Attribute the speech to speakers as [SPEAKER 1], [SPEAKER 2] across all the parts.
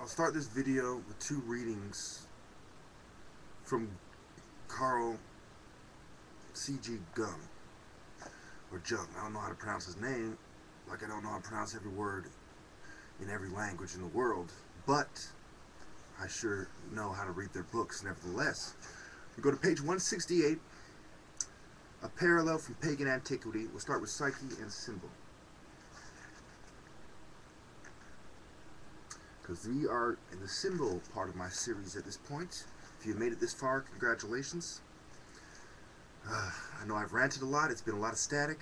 [SPEAKER 1] I'll start this video with two readings from Carl C.G. Jung, or Jung. I don't know how to pronounce his name, like I don't know how to pronounce every word in every language in the world, but I sure know how to read their books nevertheless. We go to page 168, a parallel from pagan antiquity. We'll start with psyche and symbol, because we are in the symbol part of my series at this point. If you made it this far, congratulations. I know I've ranted a lot, it's been a lot of static,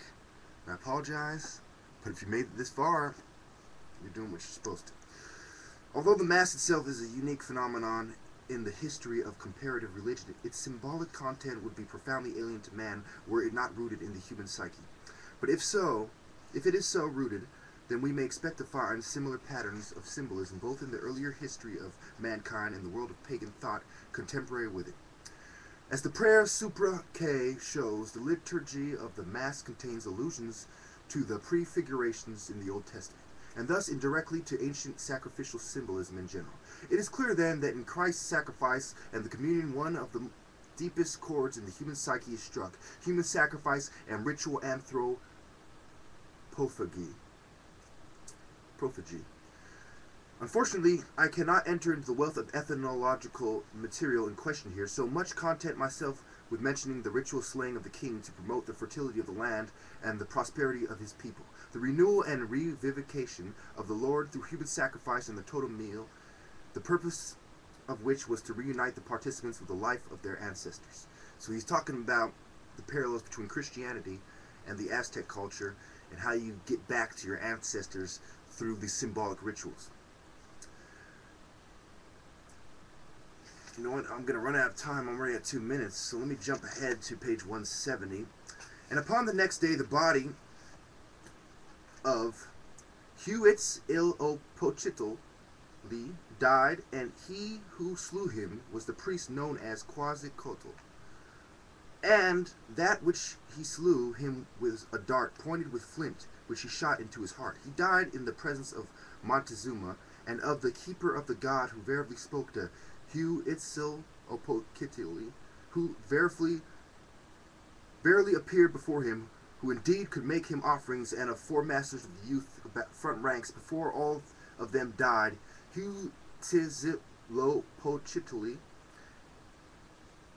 [SPEAKER 1] and I apologize, but if you made it this far, you're doing what you're supposed to. Although the Mass itself is a unique phenomenon in the history of comparative religion, its symbolic content would be profoundly alien to man were it not rooted in the human psyche. But if it is so rooted, then we may expect to find similar patterns of symbolism both in the earlier history of mankind and the world of pagan thought contemporary with it. As the prayer Supra K shows, the liturgy of the Mass contains allusions to the prefigurations in the Old Testament, and thus indirectly to ancient sacrificial symbolism in general. It is clear then that in Christ's sacrifice and the communion, one of the deepest chords in the human psyche is struck: human sacrifice and ritual anthropophagy. Unfortunately, I cannot enter into the wealth of ethnological material in question here, so much content myself with mentioning the ritual slaying of the king to promote the fertility of the land and the prosperity of his people, the renewal and revivification of the Lord through human sacrifice and the totem meal, the purpose of which was to reunite the participants with the life of their ancestors. So he's talking about the parallels between Christianity and the Aztec culture and how you get back to your ancestors through these symbolic rituals. You know what, I'm going to run out of time. I'm already at 2 minutes, so let me jump ahead to page 170. And upon the next day, the body of Huitzilopochtli died, and he who slew him was the priest known as Quetzalcoatl. And that which he slew him was a dart pointed with flint, which he shot into his heart. He died in the presence of Montezuma, and of the keeper of the god who verily spoke to Huitzilopochtli, who verily appeared before him, who indeed could make him offerings, and of four masters of the youth front ranks, before all of them died, Huitzilopochtli.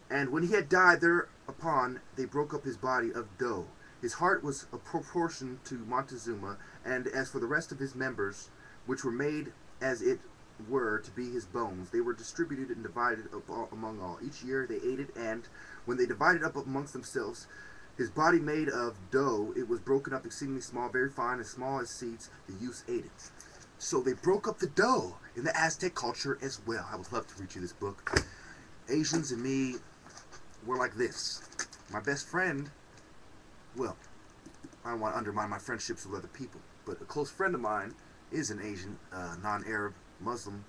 [SPEAKER 1] And when he had died, thereupon they broke up his body of dough. His heart was a proportion to Montezuma, and as for the rest of his members, which were made as it were to be his bones, they were distributed and divided up among all. Each year they ate it, and when they divided up amongst themselves his body made of dough, it was broken up exceedingly small, very fine, as small as seeds. The youths ate it. So they broke up the dough in the Aztec culture as well. I would love to read you this book. Asians and me, we're like this. My best friend, well, I don't want to undermine my friendships with other people, but a close friend of mine is an Asian, non-Arab Muslim,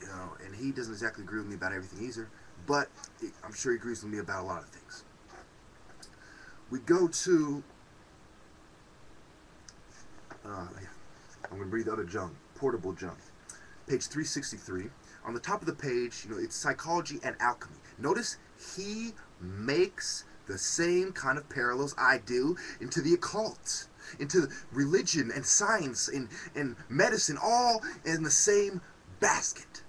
[SPEAKER 1] you know, and he doesn't exactly agree with me about everything either, but I'm sure he agrees with me about a lot of things. We go to, I'm going to read the other Jung, portable Jung, page 363. On the top of the page, you know, it's psychology and alchemy. Notice he makes the same kind of parallels I do into the occult, into religion and science and medicine, all in the same basket.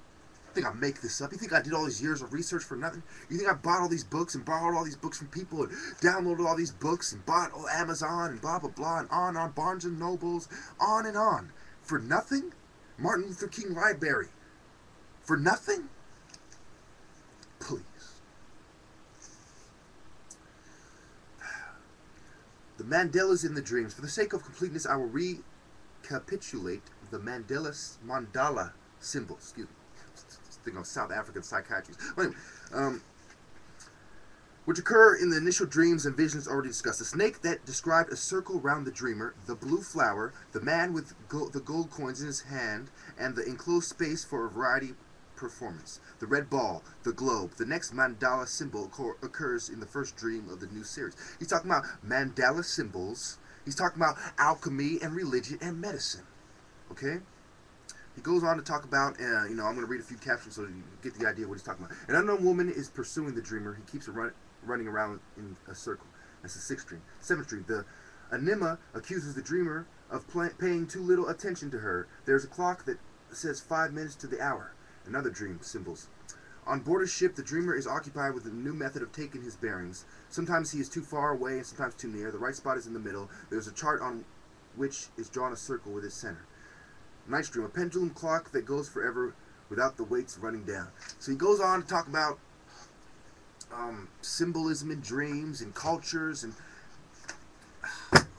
[SPEAKER 1] You think I make this up? You think I did all these years of research for nothing? You think I bought all these books and borrowed all these books from people and downloaded all these books and bought Amazon and blah blah blah and on Barnes and Nobles, on and on, for nothing? Martin Luther King Library, for nothing? Please. The Mandalas in the dreams. For the sake of completeness, I will recapitulate the mandala symbol. Excuse me. Thinking of South African psychiatrists. Which occur in the initial dreams and visions already discussed. The snake that described a circle round the dreamer, the blue flower, the man with the gold coins in his hand, and the enclosed space for a variety performance. The red ball, the globe. The next mandala symbol occurs in the first dream of the new series. He's talking about mandala symbols. He's talking about alchemy and religion and medicine. Okay? He goes on to talk about, I'm going to read a few captions so you get the idea of what he's talking about. An unknown woman is pursuing the dreamer. He keeps her running around in a circle. That's the sixth dream. Seventh dream. The anima accuses the dreamer of paying too little attention to her. There's a clock that says 5 minutes to the hour. Another dream symbols. On board a ship, the dreamer is occupied with a new method of taking his bearings. Sometimes he is too far away and sometimes too near. The right spot is in the middle. There's a chart on which is drawn a circle with its center. Night's dream, a pendulum clock that goes forever without the weights running down. So he goes on to talk about symbolism in dreams and cultures, and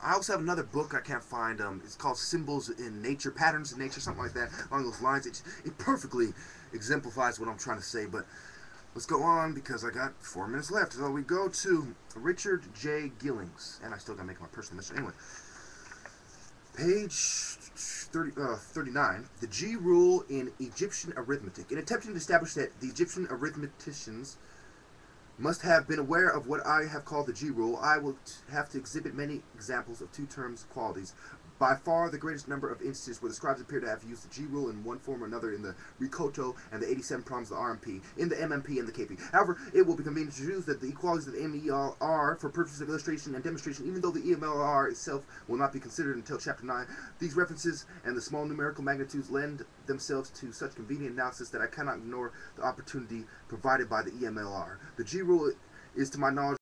[SPEAKER 1] I also have another book I can't find. It's called Symbols in Nature, Patterns in Nature, something like that, along those lines. It perfectly exemplifies what I'm trying to say, but let's go on because I got 4 minutes left. So we go to Richard J. Gillings, and I still got to make my personal mission. Anyway, page 39, the G rule in Egyptian arithmetic. In attempting to establish that the Egyptian arithmeticians must have been aware of what I have called the G rule, I will have to exhibit many examples of two terms qualities. By far the greatest number of instances where the scribes appear to have used the G rule in one form or another in the Rikoto and the 87 problems of the RMP, in the MMP and the KP. However, it will be convenient to choose that the equalities of the MELR for purposes of illustration and demonstration, even though the EMLR itself will not be considered until Chapter 9. These references and the small numerical magnitudes lend themselves to such convenient analysis that I cannot ignore the opportunity provided by the EMLR. The G rule is, to my knowledge,